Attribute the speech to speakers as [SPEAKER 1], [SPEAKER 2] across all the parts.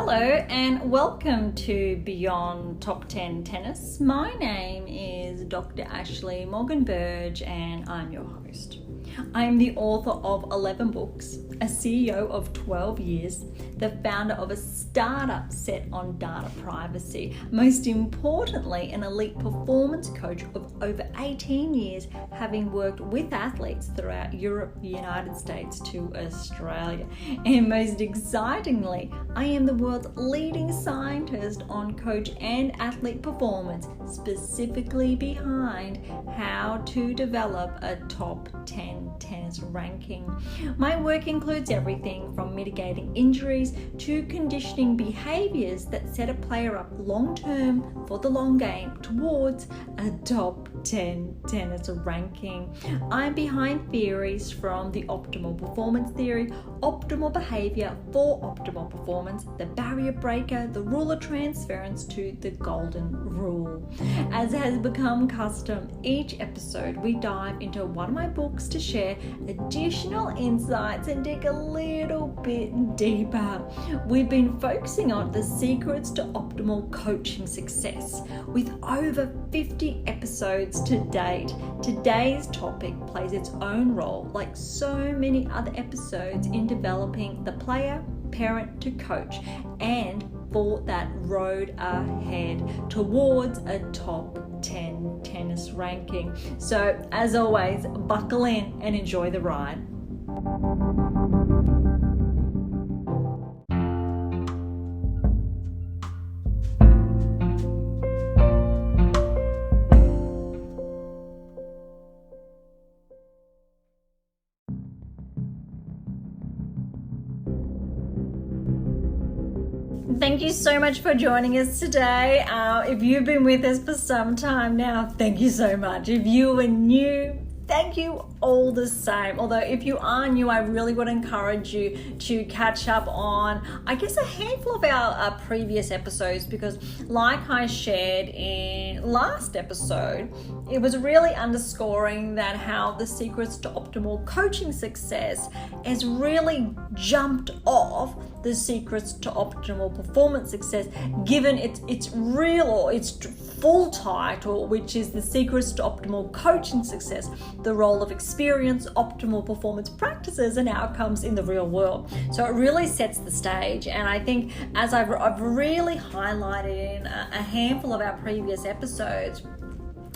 [SPEAKER 1] Hello and welcome to Beyond Top 10 Tennis. My name is Dr. Ashley Morgan-Berge and I'm your host. I'm the author of 11 books, a CEO of 12 years, the founder of a startup set on data privacy, most importantly, an elite performance coach of over 18 years, having worked with athletes throughout Europe, the United States to Australia. And most excitingly, I am the world's leading scientist on coach and athlete performance, specifically behind how to develop a top 10 tennis ranking. My work includes everything from mitigating injuries to conditioning behaviors that set a player up long-term for the long game towards a top 10 tennis ranking. I'm behind theories from the optimal performance theory, optimal behavior for optimal performance, the barrier breaker, the rule of transference to the golden rule. As has become custom, each episode we dive into one of my books to share additional insights and dig a little bit deeper. We've been focusing on the secrets to optimal coaching success with over 50 episodes to date. Today's topic plays its own role, like so many other episodes, in developing the player, parent to coach, and for that road ahead towards a top 10 tennis ranking. So as always, buckle in and enjoy the ride. Thank you so much for joining us today. If you've been with us for some time now, thank you so much. If you are new, thank you all the same. Although if you are new, I really would encourage you to catch up on, I guess, a handful of our previous episodes, because like I shared in last episode, it was really underscoring that how the secrets to optimal coaching success has really jumped off the secrets to optimal performance success, given its real or its full title, which is the secrets to optimal coaching success, the role of experience, optimal performance practices and outcomes in the real world. So it really sets the stage, and I think, as I've really highlighted in a handful of our previous episodes,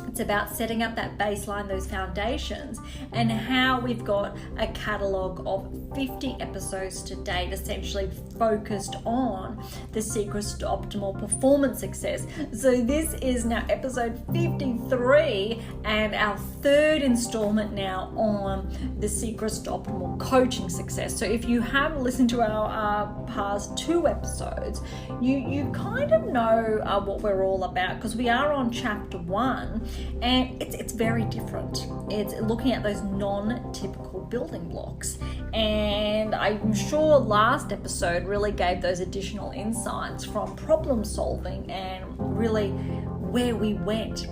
[SPEAKER 1] it's about setting up that baseline, those foundations, and how we've got a catalogue of 50 episodes to date, essentially focused on the secrets to optimal performance success. So this is now episode 53 and our third installment now on the secrets to optimal coaching success. So if you have listened to our past two episodes, you kind of know what we're all about, because we are on chapter 1. And it's very different. It's looking at those non-typical building blocks. And I'm sure last episode really gave those additional insights from problem solving and really where we went.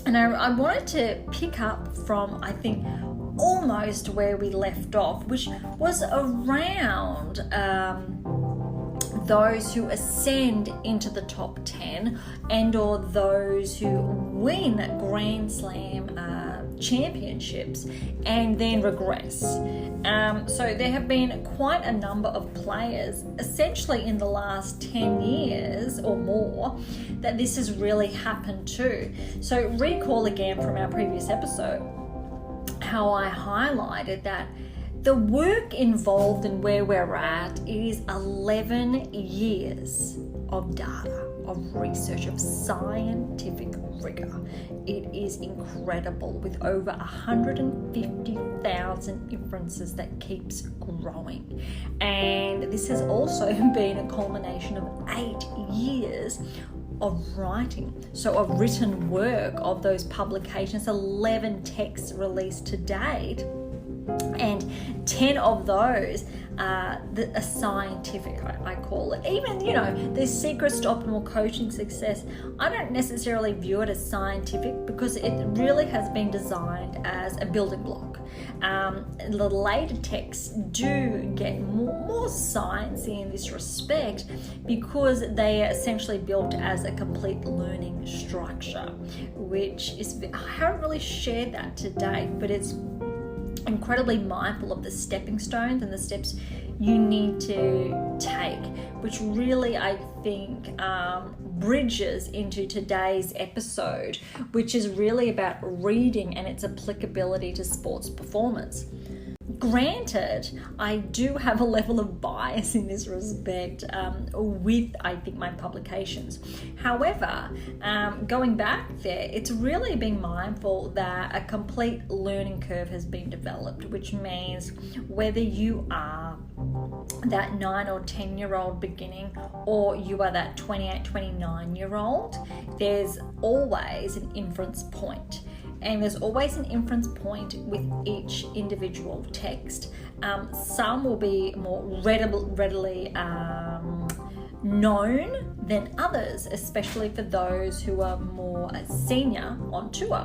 [SPEAKER 1] And I wanted to pick up from, I think, almost where we left off, which was around those who ascend into the top 10 and or those who win Grand Slam championships and then regress. So there have been quite a number of players, essentially in the last 10 years or more, that this has really happened to. So recall again from our previous episode how I highlighted that the work involved in where we're at is 11 years of data, of research, of scientific rigor. It is incredible, with over 150,000 inferences that keeps growing. And this has also been a culmination of 8 years of writing, so of written work, of those publications, 11 texts released to date. And 10 of those a scientific, I call it. Even, the secrets to optimal coaching success, I don't necessarily view it as scientific because it really has been designed as a building block. The later texts do get more sciencey in this respect because they are essentially built as a complete learning structure, which is, I haven't really shared that to date, but it's incredibly mindful of the stepping stones and the steps you need to take, which really, I think, bridges into today's episode, which is really about reading and its applicability to sports performance. Granted, I do have a level of bias in this respect with, I think, my publications. However, going back there, it's really being mindful that a complete learning curve has been developed, which means whether you are that 9 or 10-year-old beginning or you are that 28, 29-year-old, there's always an inference point. And there's always an inference point with each individual text. Some will be more readily known than others, especially for those who are more senior on tour,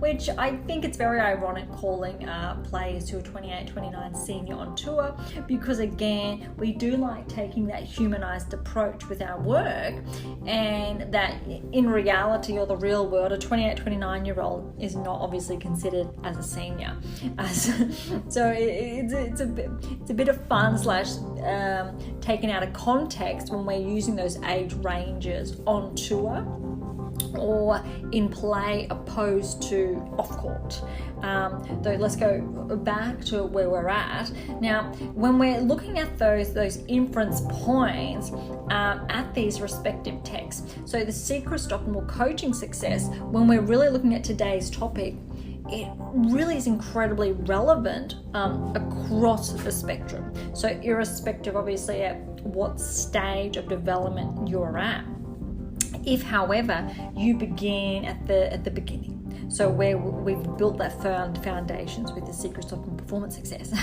[SPEAKER 1] which I think it's very ironic calling players who are 28, 29 senior on tour, because again, we do like taking that humanized approach with our work, and that in reality or the real world, a 28, 29-year-old is not obviously considered as a senior. So it's a bit of fun / taken out of context when we're using those age ranges on tour or in play opposed to off court. Though let's go back to where we're at. Now, when we're looking at those inference points at these respective texts, so the secrets to optimal coaching success, when we're really looking at today's topic, it really is incredibly relevant across the spectrum. So irrespective, obviously, at what stage of development you're at. If, however, you begin at the beginning, so where we've built that foundations with the secrets of performance success,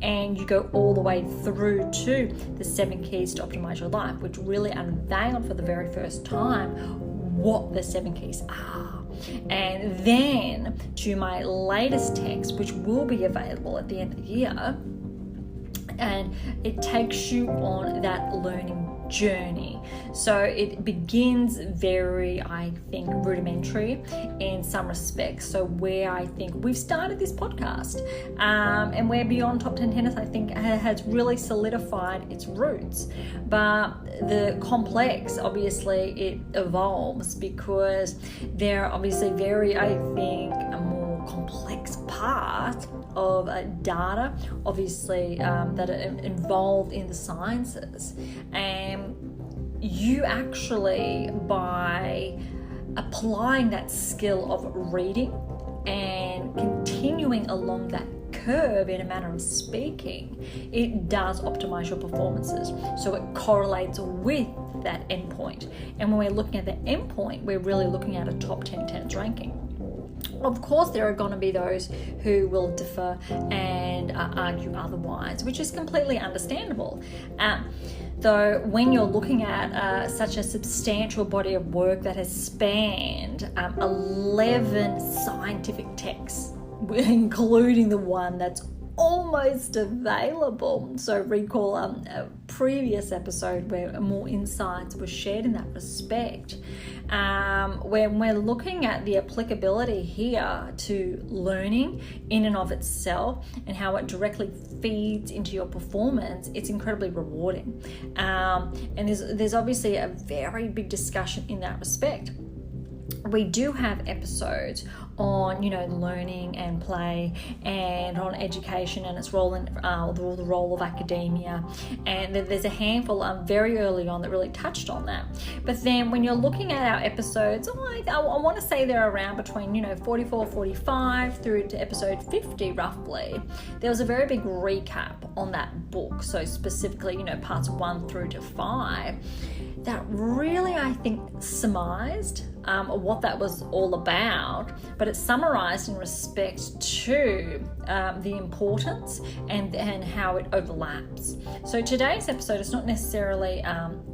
[SPEAKER 1] and you go all the way through to the 7 keys to optimize your life, which really unveiled for the very first time what the 7 keys are. And then to my latest text, which will be available at the end of the year, and it takes you on that learning journey. So it begins very, I think, rudimentary in some respects. So where I think we've started this podcast, and where Beyond Top 10 Tennis, I think, has really solidified its roots. But the complex, obviously, it evolves because there are obviously very, I think, a more complex part of data, obviously, that are involved in the sciences. And you actually, by applying that skill of reading and continuing along that curve, in a manner of speaking, it does optimize your performances. So it correlates with that endpoint. And when we're looking at the endpoint, we're really looking at a top 10 tennis ranking. Of course, there are going to be those who will differ and argue otherwise, which is completely understandable. Though when you're looking at such a substantial body of work that has spanned 11 scientific texts, including the one that's almost available. So recall a previous episode where more insights were shared in that respect. When we're looking at the applicability here to learning in and of itself and how it directly feeds into your performance, it's incredibly rewarding. And there's obviously a very big discussion in that respect. We do have episodes on, learning and play, and on education and its role in the role of academia. And there's a handful very early on that really touched on that. But then when you're looking at our episodes, I want to say they're around between 44, 45 through to episode 50 roughly. There was a very big recap on that book. So specifically, parts 1 through to 5. That really, I think, surmised what that was all about, but but it's summarized in respect to the importance and how it overlaps. So today's episode is not necessarily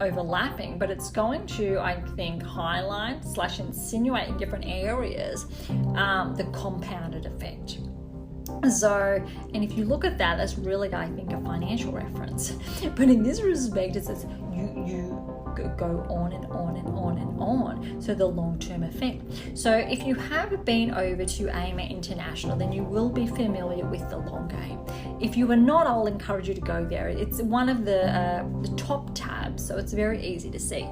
[SPEAKER 1] overlapping, but it's going to, I think, highlight / insinuate in different areas the compounded effect. So, and if you look at that, that's really, I think, a financial reference. But in this respect, it says you go on and on and on and on. So the long-term effect. So if you have been over to AIMA International, then you will be familiar with the long game. If you are not, I'll encourage you to go there. It's one of the top tabs, so it's very easy to see.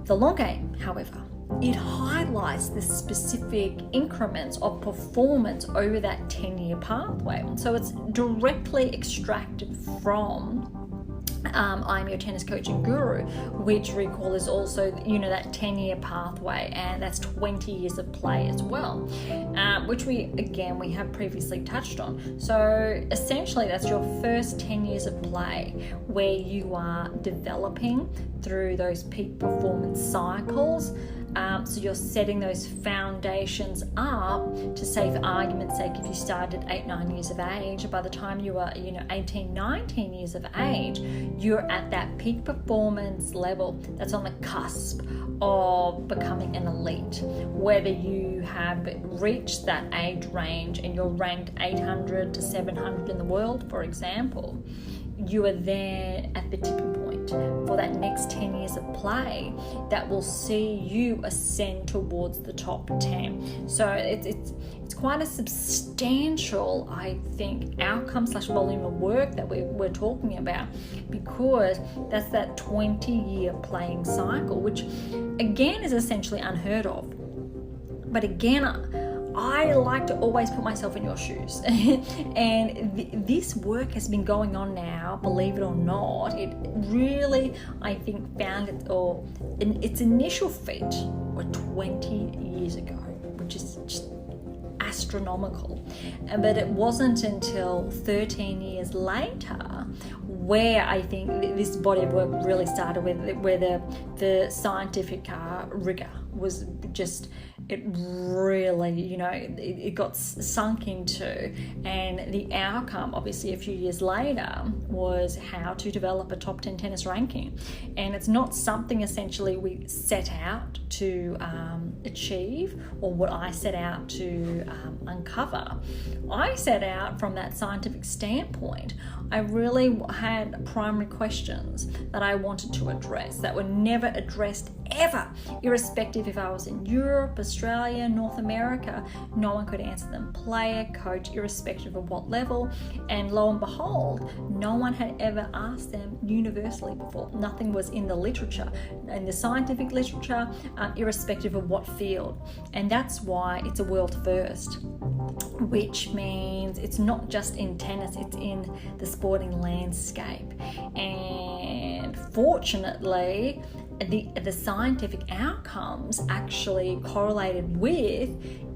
[SPEAKER 1] The long game, however, it highlights the specific increments of performance over that 10-year pathway. So it's directly extracted from I'm Your Tennis Coach and Guru, which recall is also, that 10-year pathway, and that's 20 years of play as well, which we have previously touched on. So essentially that's your first 10 years of play where you are developing through those peak performance cycles. So you're setting those foundations up to say, for argument's sake, if you started at 8-9 years of age, by the time you are 18-19 years of age, you're at that peak performance level that's on the cusp of becoming an elite. Whether you have reached that age range and you're ranked 800 to 700 in the world, for example, you are there at the tipping point for that next 10 years of play that will see you ascend towards the top 10. So it's quite a substantial, I think, outcome / volume of work that we're talking about, because that's that 20-year playing cycle, which again is essentially unheard of. But again, I like to always put myself in your shoes. And this work has been going on now, believe it or not. It really, I think, found its initial feet were 20 years ago, which is just astronomical. But it wasn't until 13 years later where I think this body of work really started, where the scientific rigor was just, it really, it got sunk into, and the outcome, obviously, a few years later was how to develop a top 10 tennis ranking. And it's not something essentially we set out to achieve, or what I set out to uncover. I set out from that scientific standpoint. I really had primary questions that I wanted to address that were never addressed ever, irrespective if I was in Europe, Australia, North America. No one could answer them. Player, coach, irrespective of what level. And lo and behold, no one had ever asked them universally before. Nothing was in the literature, in the scientific literature, irrespective of what field. And that's why it's a world first, which means it's not just in tennis, it's in the sporting landscape. And fortunately, the scientific outcomes actually correlated with,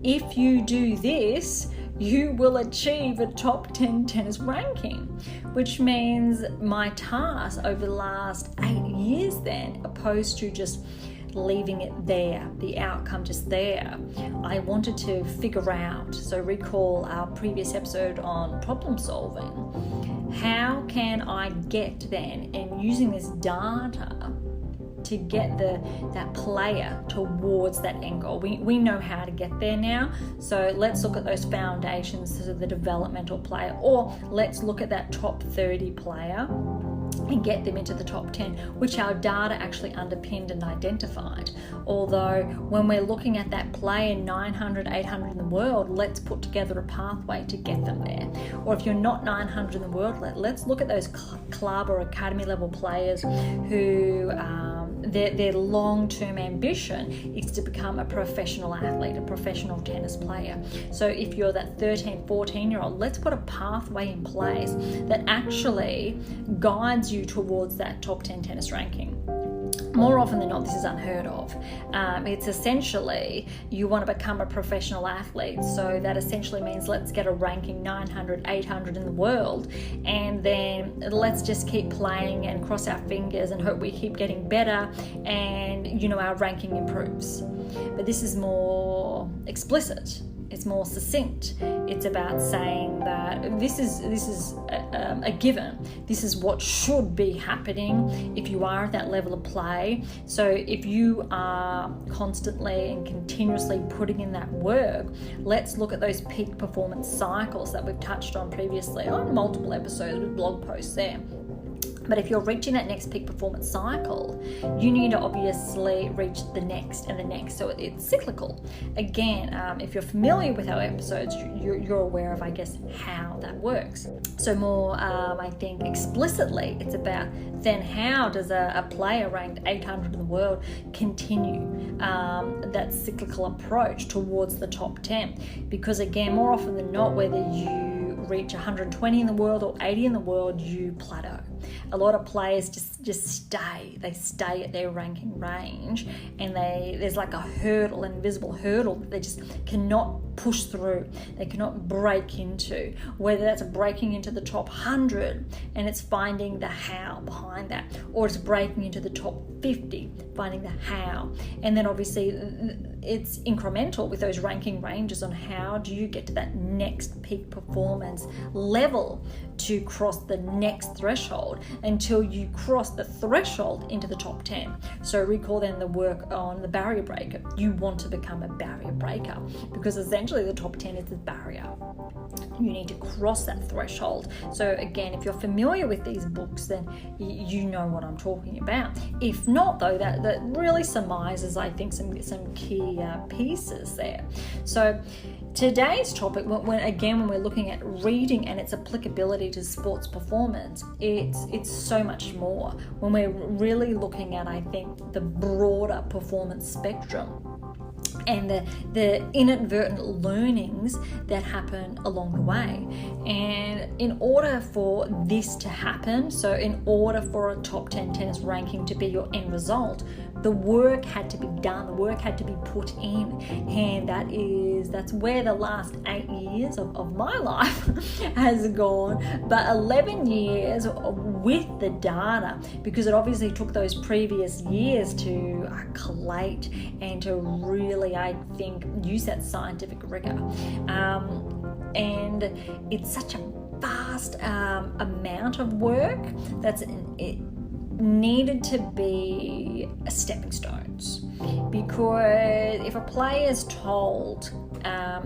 [SPEAKER 1] if you do this, you will achieve a top 10 tennis ranking, which means my task over the last 8 years then, opposed to just leaving it there, the outcome just there, I wanted to figure out, so recall our previous episode on problem solving, how can I get then, and using this data to get that player towards that end goal. We know how to get there now, so let's look at those foundations to the developmental player, or let's look at that top 30 player and get them into the top 10, which our data actually underpinned and identified. Although when we're looking at that player 900, 800 in the world, let's put together a pathway to get them there. Or if you're not 900 in the world, let's look at those club or academy level players who their long-term ambition is to become a professional athlete, a professional tennis player. So if you're that 13, 14-year-old, let's put a pathway in place that actually guides you towards that top 10 tennis ranking. more often than not, this is unheard of. It's essentially, you want to become a professional athlete. So that essentially means let's get a ranking 900, 800 in the world. And then let's just keep playing and cross our fingers and hope we keep getting better and, our ranking improves. But this is more explicit. It's more succinct. It's about saying that this is a given. This is what should be happening if you are at that level of play. So if you are constantly and continuously putting in that work, let's look at those peak performance cycles that we've touched on previously on multiple episodes with blog posts there. But if you're reaching that next peak performance cycle, you need to obviously reach the next and the next. So it's cyclical. Again, if you're familiar with our episodes, you're aware of, I guess, how that works. So more, I think, explicitly, it's about then how does a player ranked 800 in the world continue that cyclical approach towards the top 10? Because again, more often than not, whether you reach 120 in the world or 80 in the world, you plateau. A lot of players just stay. They stay at their ranking range, and there's like a hurdle, an invisible hurdle that they just cannot push through. They cannot break into. Whether that's breaking into the top 100 and it's finding the how behind that, or it's breaking into the top 50, finding the how. And then obviously it's incremental with those ranking ranges on how do you get to that next peak performance level to cross the next threshold until you cross the threshold into the top 10. So recall then the work on the barrier breaker. You want to become a barrier breaker because essentially the top 10 is the barrier. You need to cross that threshold. So again, if you're familiar with these books, then you know what I'm talking about. If not, though, that really surmises, I think, some key pieces there. So today's topic, when we're looking at reading and its applicability to sports performance, it's so much more. When we're really looking at, I think, the broader performance spectrum and the inadvertent learnings that happen along the way. And in order for this to happen, so in order for a top 10 tennis ranking to be your end result, the work had to be done, the work had to be put in, and that's where the last 8 years of my life has gone, but 11 years with the data, because it obviously took those previous years to collate and to really, I think, use that scientific rigor. And it's such a vast amount of work that's needed to be stepping stones, because if a player is told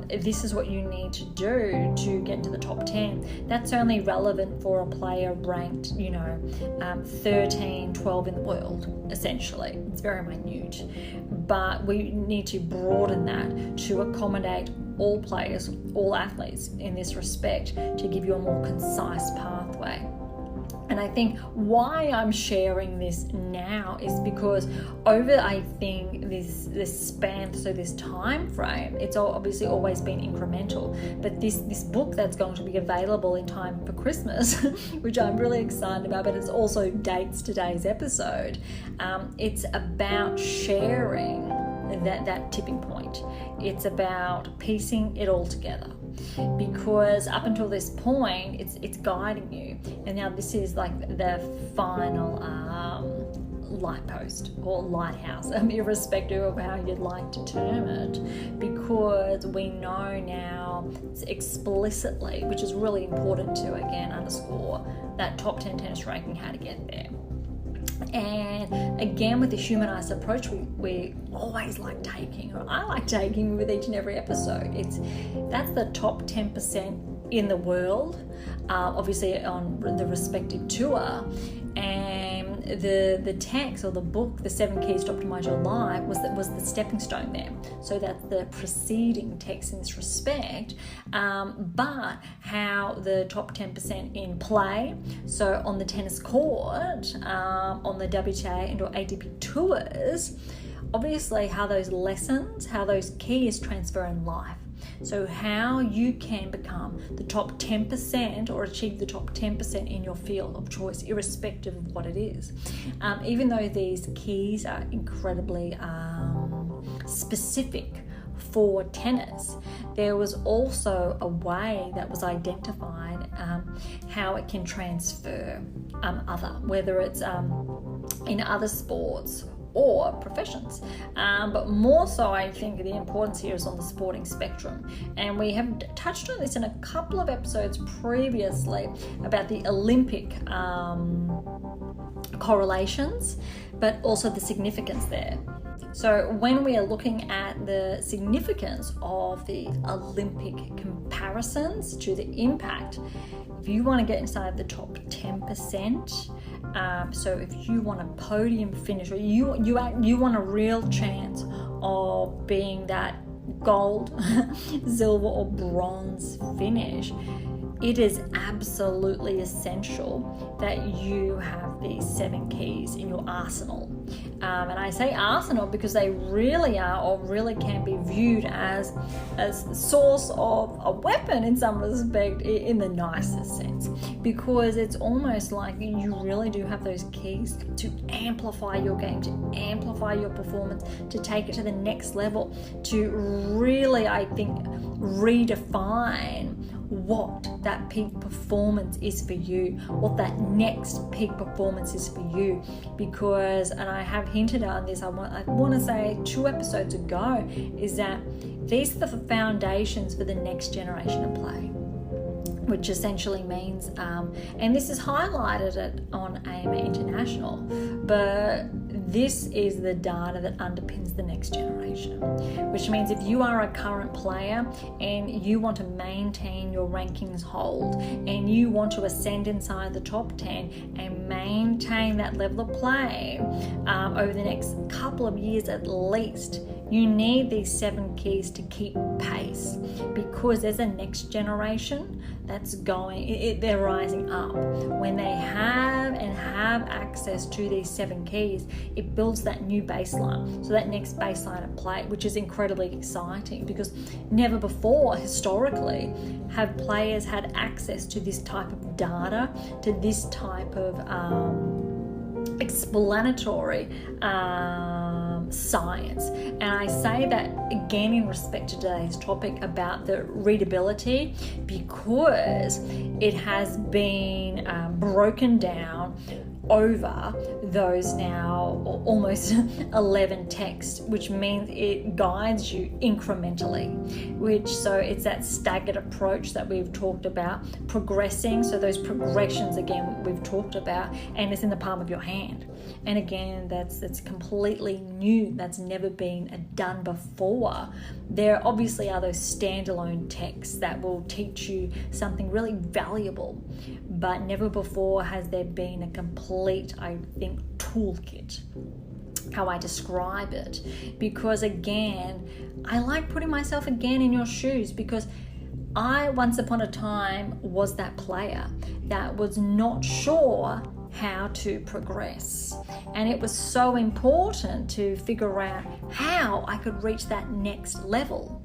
[SPEAKER 1] this is what you need to do to get to the top 10, that's only relevant for a player ranked 13, 12 in the world, essentially. It's very minute, but we need to broaden that to accommodate all players, all athletes in this respect, to give you a more concise pathway. And I think why I'm sharing this now is because over, I think, this span, so this time frame, it's obviously always been incremental. But this book that's going to be available in time for Christmas, which I'm really excited about, but it also dates today's episode. It's about sharing that tipping point. It's about piecing it all together, because up until this point it's guiding you, and now this is like the final light post or lighthouse, irrespective of how you'd like to term it, because we know now explicitly, which is really important to again underscore, that top 10 tennis ranking, how to get there. And again, with the humanized approach we always like taking, or I like taking with each and every episode, that's the top 10% in the world, obviously on the respective tour. And the text or the book, The 7 Keys to Optimize Your Life, was the stepping stone there. So that's the preceding text in this respect. But how the top 10% in play, so on the tennis court, on the WTA and or ATP tours, obviously how those lessons, how those keys transfer in life. So how you can become the top 10% or achieve the top 10% in your field of choice, irrespective of what it is. Even though these keys are incredibly specific for tennis, there was also a way that was identified how it can transfer whether it's in other sports or professions, but more so I think the importance here is on the sporting spectrum. And we have touched on this in a couple of episodes previously about the Olympic correlations, but also the significance there. So when we are looking at the significance of the Olympic comparisons to the impact, if you want to get inside the top 10%, so if you want a podium finish, or you want a real chance of being that gold, silver or bronze finish, it is absolutely essential that you have these 7 keys in your arsenal. And I say arsenal because they really are, or really can be viewed as a source of a weapon in some respect, in the nicest sense, because it's almost like you really do have those keys to amplify your game, to amplify your performance, to take it to the next level, to really, I think, redefine what that peak performance is for you, what that next peak performance is for you. Because, and I have hinted on this, I want to say 2 episodes ago, is that these are the foundations for the next generation of play, which essentially means, and this is highlighted on AMA International, but this is the data that underpins the next generation, which means if you are a current player and you want to maintain your rankings hold and you want to ascend inside the top 10 and maintain that level of play over the next couple of years at least, you need these 7 keys to keep pace, because there's a next generation that's going, they're rising up. When they have access to these 7 keys, it builds that new baseline. So that next baseline of play, which is incredibly exciting, because never before historically have players had access to this type of data, to this type of explanatory science. And I say that again in respect to today's topic about the readability, because it has been broken down over those now almost 11 texts, which means it guides you incrementally, so it's that staggered approach that we've talked about, progressing. So those progressions again we've talked about, and it's in the palm of your hand. And again, that's completely new, that's never been done before. There obviously are those standalone texts that will teach you something really valuable, but never before has there been a complete, I think, toolkit, how I describe it. Because again, I like putting myself again in your shoes, because I once upon a time was that player that was not sure how to progress, and it was so important to figure out how I could reach that next level.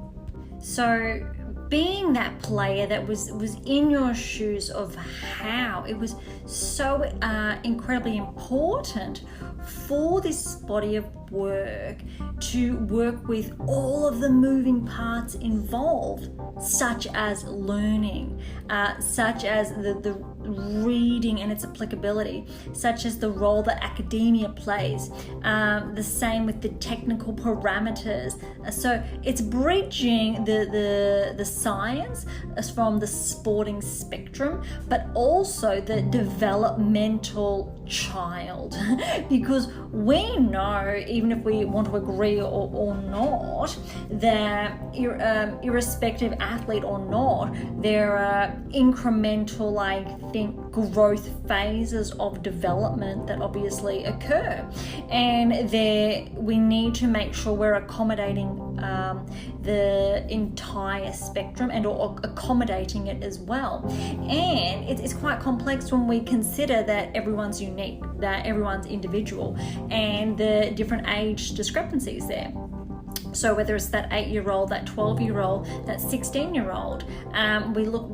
[SPEAKER 1] So being that player that was in your shoes of how, it was so incredibly important for this body of work to work with all of the moving parts involved, such as learning, such as the reading and its applicability, such as the role that academia plays, the same with the technical parameters. So it's bridging the science from the sporting spectrum, but also the developmental child, because we know, even if we want to agree or not, that irrespective athlete or not, there are incremental, I think, growth phases of development that obviously occur, and we need to make sure we're accommodating the entire spectrum and or accommodating it as well. And it's quite complex when we consider that everyone's unique, that everyone's individual, and the different age discrepancies there. So whether it's that 8-year-old, that 12-year-old, that 16-year-old,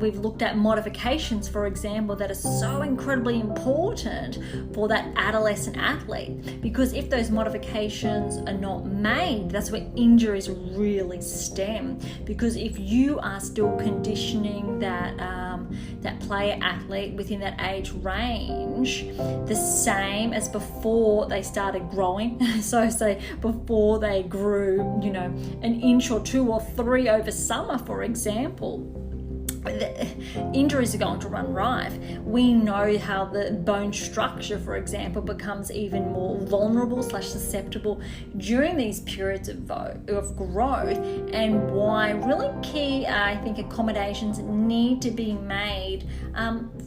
[SPEAKER 1] we've looked at modifications, for example, that are so incredibly important for that adolescent athlete. Because if those modifications are not made, that's where injuries really stem. Because if you are still conditioning that player athlete within that age range, the same as before they started growing, so say before they grew, an inch or 2 or 3 over summer, for example, the injuries are going to run rife. We know how the bone structure, for example, becomes even more vulnerable / susceptible during these periods of growth, and why really key, I think, accommodations need to be made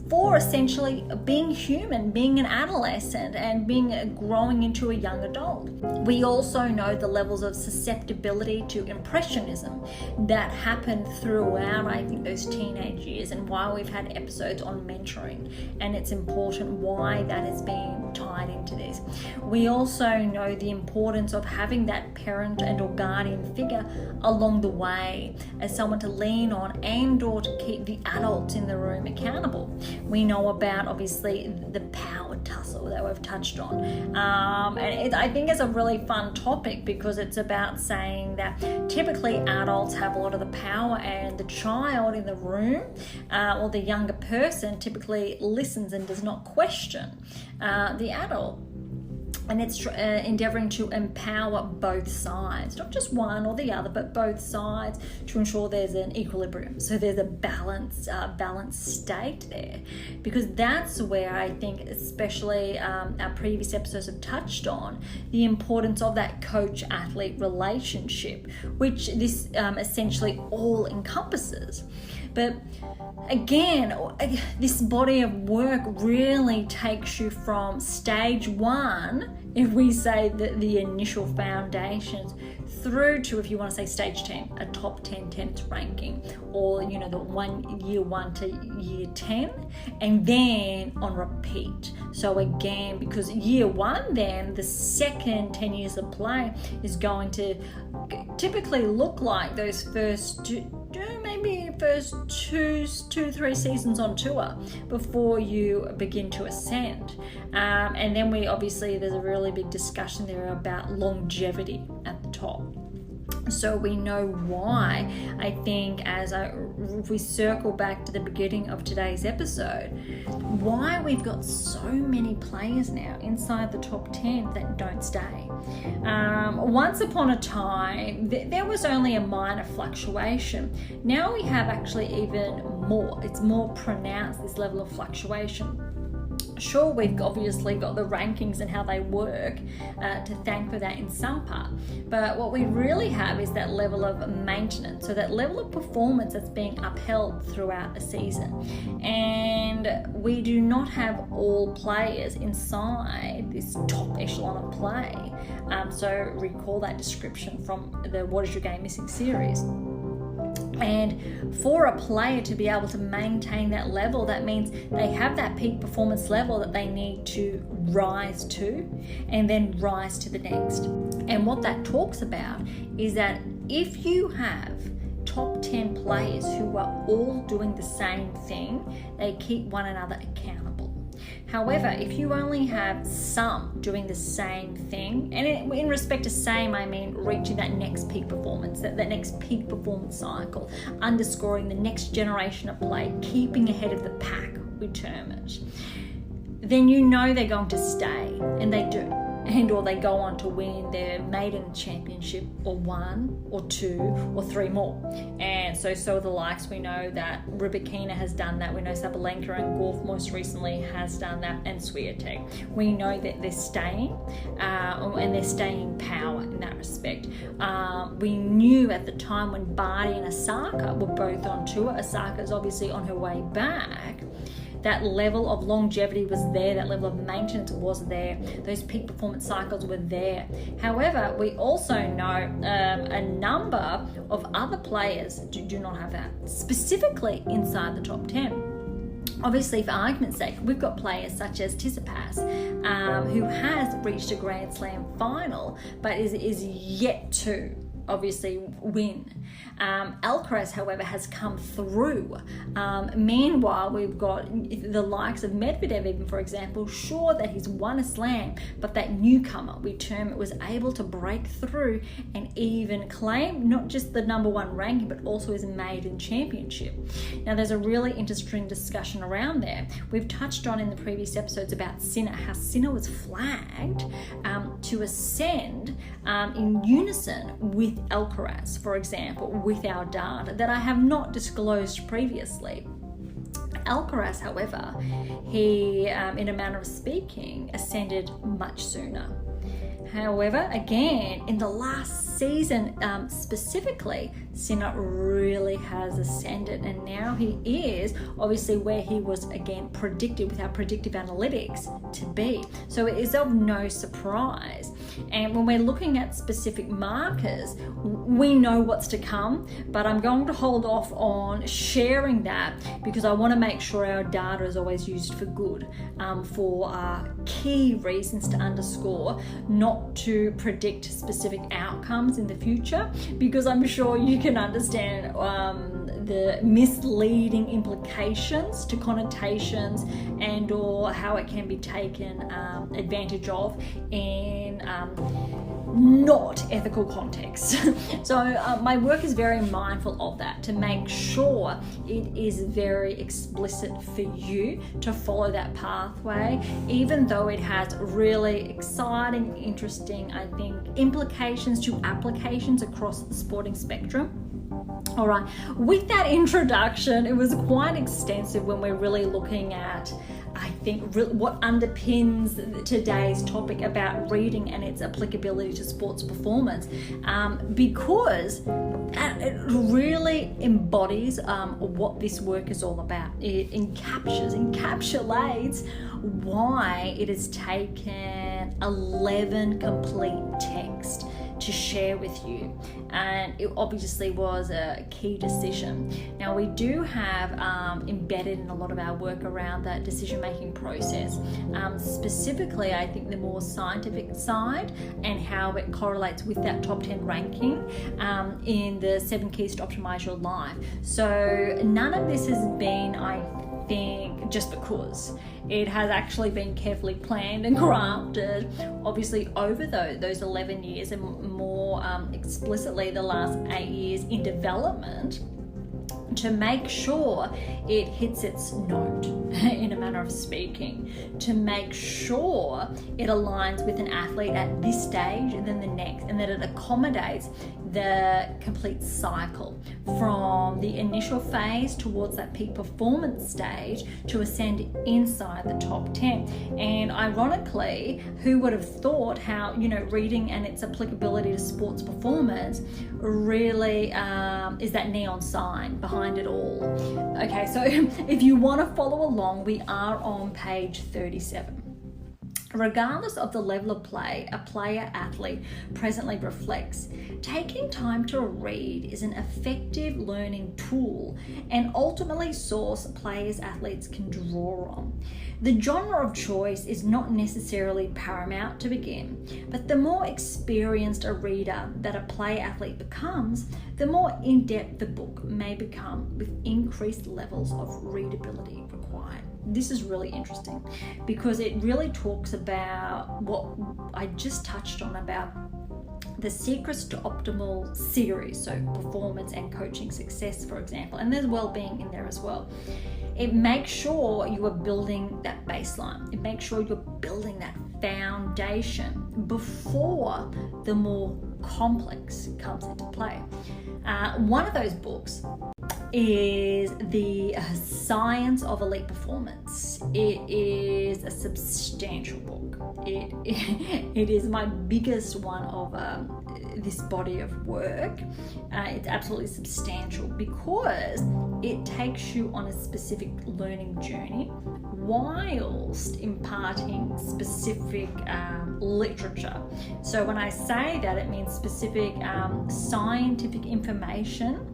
[SPEAKER 1] for essentially being human, being an adolescent, and growing into a young adult. We also know the levels of susceptibility to impressionism that happen throughout, I think, those teenage years, and why we've had episodes on mentoring, and it's important why that is being tied into this. We also know the importance of having that parent and or guardian figure along the way as someone to lean on and or to keep the adults in the room accountable. We know about, obviously, the power tussle that we've touched on, and I think it's a really fun topic because it's about saying that typically adults have a lot of the power, and the child in the room or the younger person typically listens and does not question the adult. And it's endeavouring to empower both sides, not just one or the other, but both sides, to ensure there's an equilibrium. So there's a balanced state there, because that's where I think, especially our previous episodes have touched on, the importance of that coach-athlete relationship, which this essentially all encompasses. But again, this body of work really takes you from stage 1, if we say that the initial foundations, through to, if you want to say stage 10, a top 10 tenth ranking, or the year 1 to year 10, and then on repeat. So again, because year 1, then the second 10 years of play is going to typically look like those first two, 3 seasons on tour before you begin to ascend. And then there's a really big discussion there about longevity at the top. So we know why, I think, if we circle back to the beginning of today's episode, why we've got so many players now inside the top 10 that don't stay. Once upon a time, there was only a minor fluctuation. Now we have actually even more. It's more pronounced, this level of fluctuation. Sure, we've obviously got the rankings and how they work to thank for that in some part, but what we really have is that level of maintenance, so that level of performance that's being upheld throughout a season. And we do not have all players inside this top echelon of play. So recall that description from the What Is Your Game Missing series. And for a player to be able to maintain that level, that means they have that peak performance level that they need to rise to, and then rise to the next. And what that talks about is that if you have top 10 players who are all doing the same thing, they keep one another accountable. However, if you only have some doing the same thing, and in respect to same, I mean reaching that next peak performance, that next peak performance cycle, underscoring the next generation of play, keeping ahead of the pack, we term it, then they're going to stay, and they do. Or they go on to win their maiden championship, or 1 or 2 or 3 more. And so the likes, we know that Rybakina has done that. We know Sabalenka and Golf most recently has done that, and Swiatek. We know that they're staying, and they're staying power in that respect. We knew at the time when Barty and Osaka were both on tour, Osaka's obviously on her way back, that level of longevity was there, that level of maintenance was there, those peak performance cycles were there. However, we also know a number of other players do not have that, specifically inside the top 10. Obviously, for argument's sake, we've got players such as Tsitsipas, who has reached a Grand Slam final, but is yet to obviously win. Alcaraz, however, has come through. Meanwhile, we've got the likes of Medvedev, even for example, sure that he's won a slam, but that newcomer, we term it, was able to break through and even claim not just the number one ranking, but also his maiden championship. Now, there's a really interesting discussion around there. We've touched on in the previous episodes about Sinner, how Sinner was flagged to ascend in unison with Alcaraz, for example, with our data that I have not disclosed previously. Alcaraz, however, he, in a manner of speaking, ascended much sooner. However, again, in the last season specifically, Sinner really has ascended, and now he is obviously where he was, again, predicted with our predictive analytics to be. So it is of no surprise. And when we're looking at specific markers, we know what's to come, but I'm going to hold off on sharing that because I want to make sure our data is always used for good, for key reasons to underscore, not to predict specific outcomes in the future, because I'm sure you can understand the misleading implications to connotations and or how it can be taken advantage of in not ethical context. So my work is very mindful of that, to make sure it is very explicit for you to follow that pathway, even though it has really exciting, interesting, I think, implications to applications across the sporting spectrum. All right, with that introduction, it was quite extensive when we're really looking at, I think, what underpins today's topic about reading and its applicability to sports performance, because it really embodies what this work is all about. It encapsulates why it has taken 11 complete texts to share with you, and it obviously was a key decision. Now, we do have embedded in a lot of our work around that decision-making process, specifically I think the more scientific side and how it correlates with that top 10 ranking in the 7 keys to optimize your life. So none of this has been, I think, just because. It has actually been carefully planned and crafted, obviously over those 11 years and more explicitly the last 8 years in development, to make sure it hits its note, in a manner of speaking, to make sure it aligns with an athlete at this stage and then the next, and that it accommodates the complete cycle from the initial phase towards that peak performance stage to ascend inside the top 10. And ironically, who would have thought how, reading and its applicability to sports performance really is that neon sign behind it all. Okay, so if you want to follow along, we are on page 37. Regardless of the level of play a player-athlete presently reflects, taking time to read is an effective learning tool and ultimately source players-athletes can draw on. The genre of choice is not necessarily paramount to begin, but the more experienced a reader that a player-athlete becomes, the more in-depth the book may become with increased levels of readability required. This is really interesting because it really talks about what I just touched on about the secrets to optimal series, so performance and coaching success, for example, and there's well-being in there as well. It makes sure you are building that baseline. It makes sure you're building that foundation before the more complex comes into play. One of those books is The Science of Elite Performance. It is a substantial book. It is my biggest one of this body of work. It's absolutely substantial because it takes you on a specific learning journey whilst imparting specific literature. So when I say that, it means specific scientific information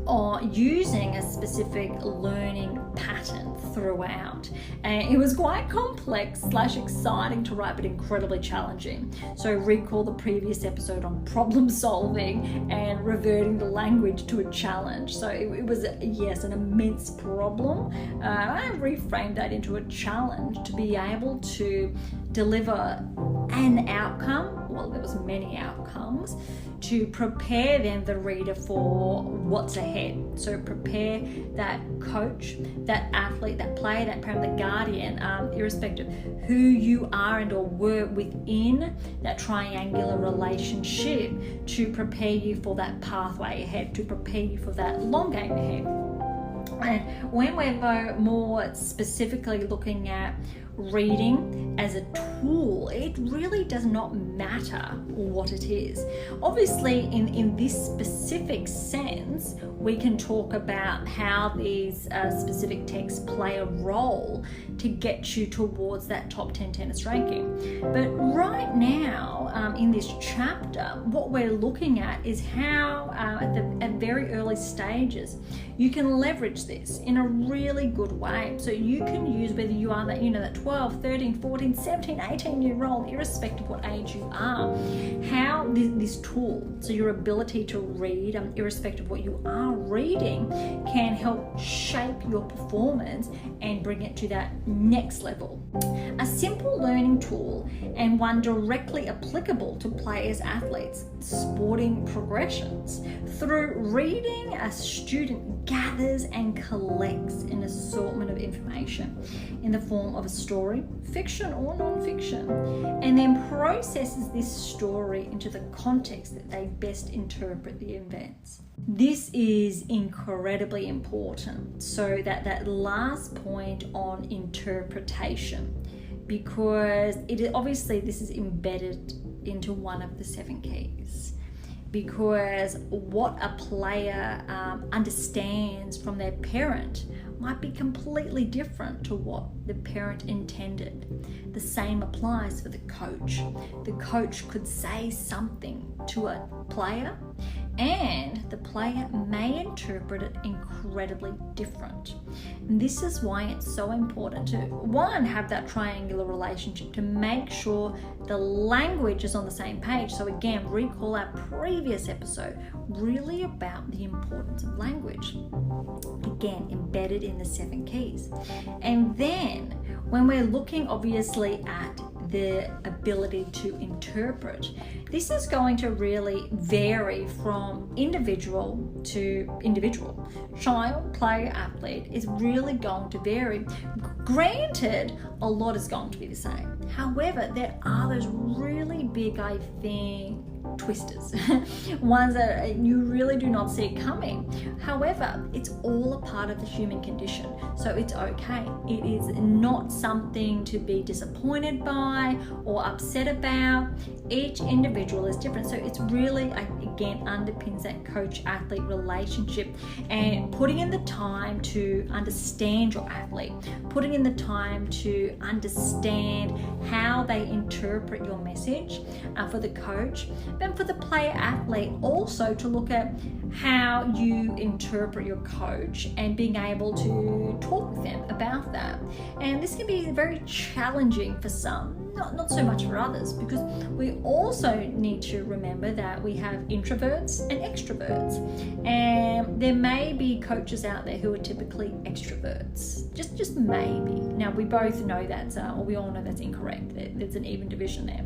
[SPEAKER 1] on using a specific learning pattern throughout. And it was quite complex / exciting to write, but incredibly challenging. So recall the previous episode on problem solving and reverting the language to a challenge. So it was, yes, an immense problem. I reframed that into a challenge to be able to deliver an outcome. Well, there was many outcomes to prepare then the reader for what's ahead. So prepare that coach, that athlete, that player, that parent, that guardian, irrespective who you are and or were within that triangular relationship, to prepare you for that pathway ahead, to prepare you for that long game ahead. And when we're more specifically looking at reading as a tool, it really does not matter what it is. Obviously, in this specific sense, we can talk about how these specific texts play a role to get you towards that top 10 tennis ranking. But right now, in this chapter, what we're looking at is how at very early stages, you can leverage this in a really good way. So you can use, whether you are that 12, 13, 14, 17, 18-year-old, irrespective of what age you are, how this tool, so your ability to read, irrespective of what you are reading, can help shape your performance and bring it to that next level. A simple learning tool, and one directly applicable to players, athletes, sporting progressions. Through reading, a student gathers and collects an assortment of information in the form of a story, fiction or non-fiction, and then processes this story into the context that they best interpret the events. This is incredibly important. So that last point on interpretation, because obviously this is embedded into one of the 7 keys. Because what a player understands from their parent might be completely different to what the parent intended. The same applies for the coach. The coach could say something to a player, and the player may interpret it incredibly different. And this is why it's so important to, one, have that triangular relationship, to make sure the language is on the same page. So again, recall our previous episode, really about the importance of language. Again, embedded in the 7 keys. And then when we're looking obviously at the ability to interpret, this is going to really vary from individual to individual. Child, player, athlete is really going to vary. Granted, a lot is going to be the same. However, there are those really big, I think, twisters, ones that you really do not see coming. However, it's all a part of the human condition, so it's okay. It is not something to be disappointed by or upset about. Each individual is different, so it's really, again, underpins that coach-athlete relationship, and putting in the time to understand your athlete, putting in the time to understand how they interpret your message for the coach, but for the player athlete also to look at how you interpret your coach and being able to talk with them about that. And this can be very challenging for some, not so much for others, because we also need to remember that we have introverts and extroverts, and there may be coaches out there who are typically extroverts, just maybe. Now we both know that's, or we all know that's incorrect. There's an even division there.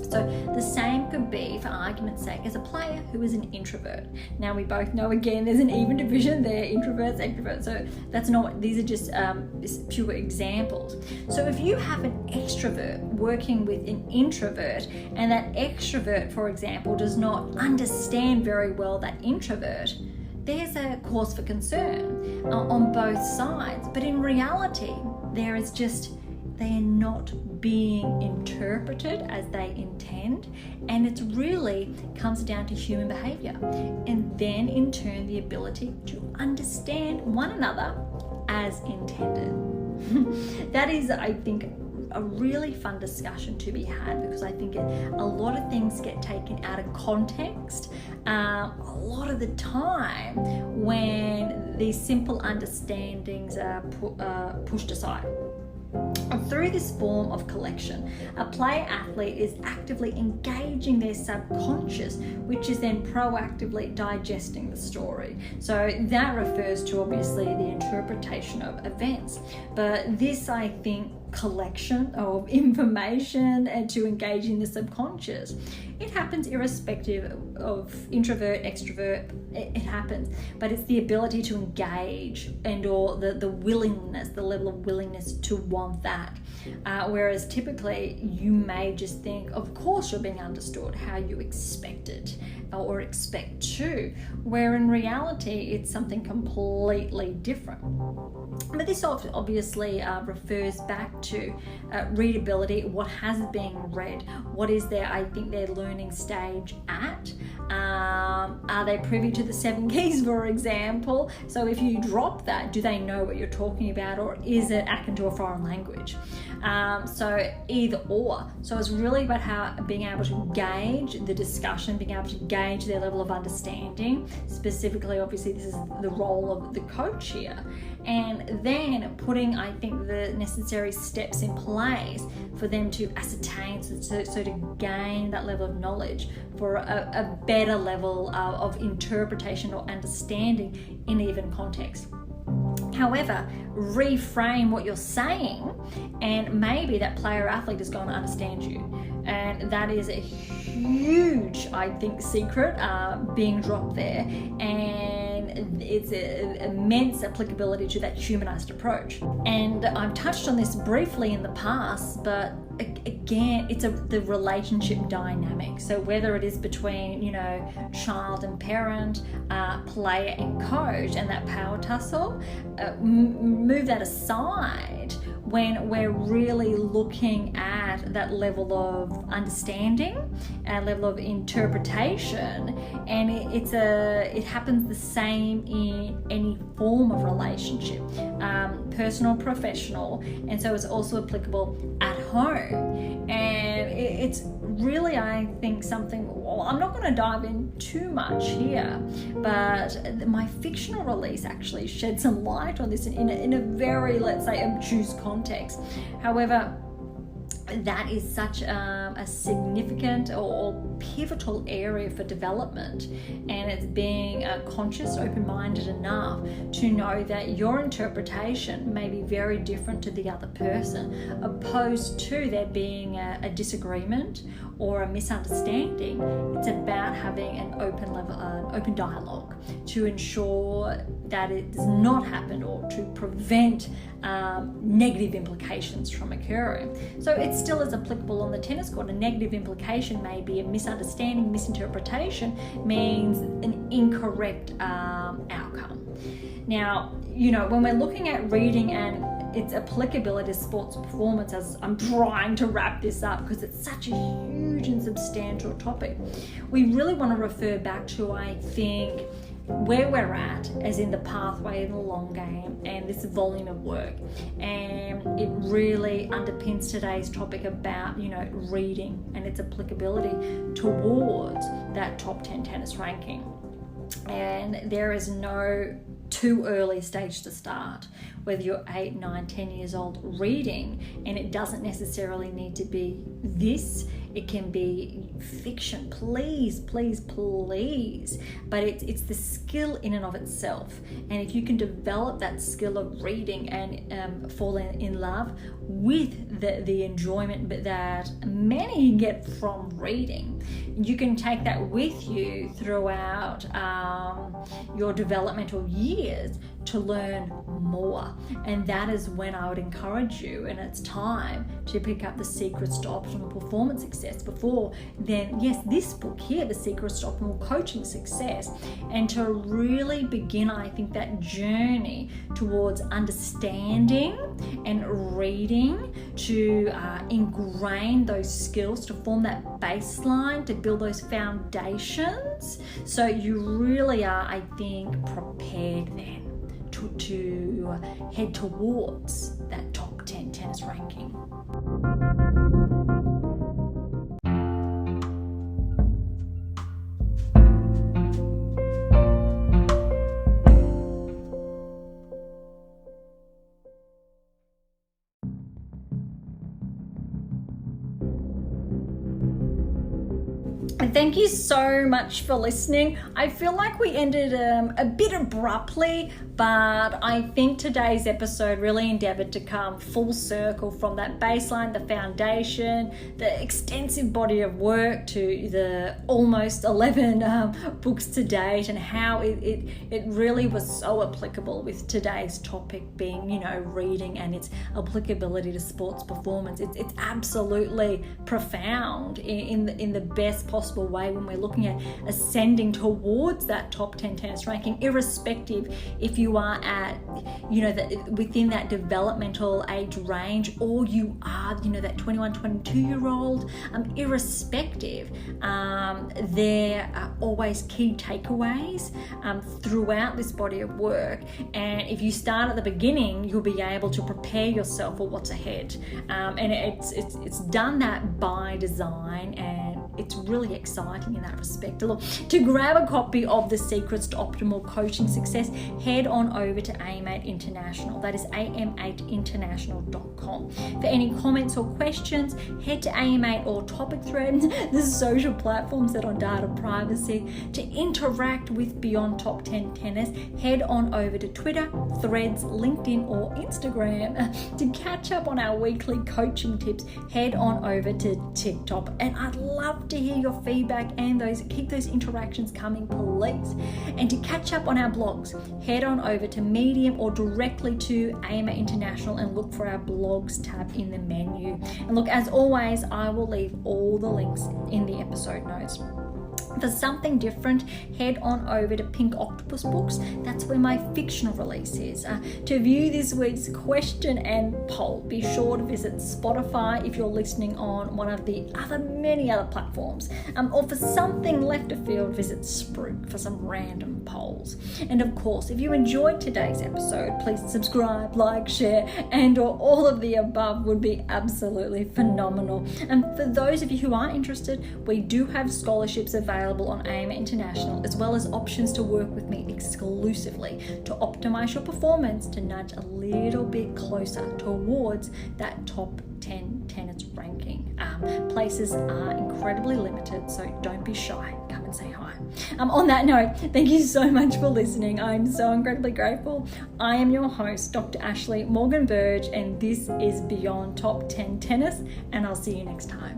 [SPEAKER 1] So the same could be, for argument's sake, as a player who is an introvert. Now we both know, again, there's an even division there, introverts, extroverts. So that's not, these are just pure examples. So if you have an extrovert working with an introvert, and that extrovert, for example, does not understand very well that introvert, there's a cause for concern on both sides. But in reality, there is just, they are not being interpreted as they intend, and it really comes down to human behavior, and then in turn the ability to understand one another as intended. That is, I think, a really fun discussion to be had, because I think a lot of things get taken out of context a lot of the time when these simple understandings are pushed aside. Through this form of collection, a player athlete is actively engaging their subconscious, which is then proactively digesting the story. So that refers to obviously the interpretation of events. But this, I think, collection of information and to engage in the subconscious, it happens irrespective of introvert, extrovert, it happens, but it's the ability to engage and or the willingness, the level of willingness to want that. Whereas typically you may just think, of course you're being understood how you expect it or expect to, where in reality it's something completely different. But this obviously refers back to readability, what has been read, what is I think their learning stage at, are they privy to the 7 keys, for example? So if you drop that, do they know what you're talking about, or is it akin to a foreign language? So either or. So it's really about how being able to gauge the discussion, being able to gauge their level of understanding. Specifically, obviously, this is the role of the coach here. And then putting, I think, the necessary steps in place for them to ascertain, so to gain that level of knowledge for a better level of interpretation or understanding in even context. However, reframe what you're saying, and maybe that player athlete is going to understand you. And that is a huge, I think, secret being dropped there. And it's an immense applicability to that humanized approach. And I've touched on this briefly in the past, but again, it's the relationship dynamic. So whether it is between, child and parent, player and coach, and that power tussle, move that aside when we're really looking at that level of understanding and level of interpretation. And it happens the same in any form of relationship, personal, professional, and so it's also applicable at home. And it's really, I think, something, I'm not going to dive in too much here, but my fictional release actually shed some light on this in a very, let's say, obtuse context. However, that is such a significant or pivotal area for development, and it's being conscious, open-minded enough to know that your interpretation may be very different to the other person, opposed to there being a disagreement or a misunderstanding. It's about having an open dialogue to ensure that it does not happen, or to prevent negative implications from occurring. So it still is applicable on the tennis court. A negative implication may be a misunderstanding, misinterpretation means an incorrect outcome. Now, when we're looking at reading and its applicability to sports performance, as I'm trying to wrap this up because it's such a huge and substantial topic, we really want to refer back to, I think, where we're at as in the pathway in the long game and this volume of work. And it really underpins today's topic about, reading and its applicability towards that top 10 tennis ranking. And there is no too early stage to start, whether you're 8, 9, 10 years old reading, and it doesn't necessarily need to be this. It can be fiction, please, please, please. But it's the skill in and of itself. And if you can develop that skill of reading and fall in love with the enjoyment that many get from reading, you can take that with you throughout your developmental years to learn more. And that is when I would encourage you, and it's time to pick up The Secrets to Optimal Performance Success. Before then, yes, this book here, The Secrets to Optimal Coaching Success, and to really begin, I think, that journey towards understanding and reading, to ingrain those skills, to form that baseline, to build those foundations, so you really are, I think, prepared then to head towards that top 10 tennis tennis ranking. And thank you so much for listening. I feel like we ended a bit abruptly, but I think today's episode really endeavored to come full circle from that baseline, the foundation, the extensive body of work to the almost 11 books to date, and how it really was so applicable with today's topic being, reading and its applicability to sports performance. It's absolutely profound in the best possible way when we're looking at ascending towards that top 10 tennis ranking, irrespective if you are at, within that developmental age range, or you are, that 21, 22-year-old, irrespective. There are always key takeaways throughout this body of work. And if you start at the beginning, you'll be able to prepare yourself for what's ahead. And it's done that by design, and it's really exciting in that respect. Look, to grab a copy of The Secrets to Optimal Coaching Success, head on over to AIM8 International. That is am8international.com. For any comments or questions, head to AIM8 or topic threads, the social platforms that are on data privacy. To interact with Beyond Top 10 Tennis, head on over to Twitter, Threads, LinkedIn, or Instagram. To catch up on our weekly coaching tips, head on over to TikTok. And I'd love to hear your feedback and keep those interactions coming, please. And to catch up on our blogs, head on over to Medium or directly to AIM8 International and look for our blogs tab in the menu. And look, as always, I will leave all the links in the episode notes. For something different, head on over to Pink Octopus Books. That's where my fictional release is. To view this week's question and poll, be sure to visit Spotify if you're listening on one of the many other platforms. Or for something left of field, visit Spruik for some random polls. And of course, if you enjoyed today's episode, please subscribe, like, share, and or all of the above would be absolutely phenomenal. And for those of you who are interested, we do have scholarships available on AIM International, as well as options to work with me exclusively to optimize your performance to nudge a little bit closer towards that top 10 tennis ranking. Places are incredibly limited, so don't be shy. Come and say hi. On that note, thank you so much for listening. I'm so incredibly grateful. I am your host, Dr. Ashley Morgan Berge, and this is Beyond Top 10 Tennis, and I'll see you next time.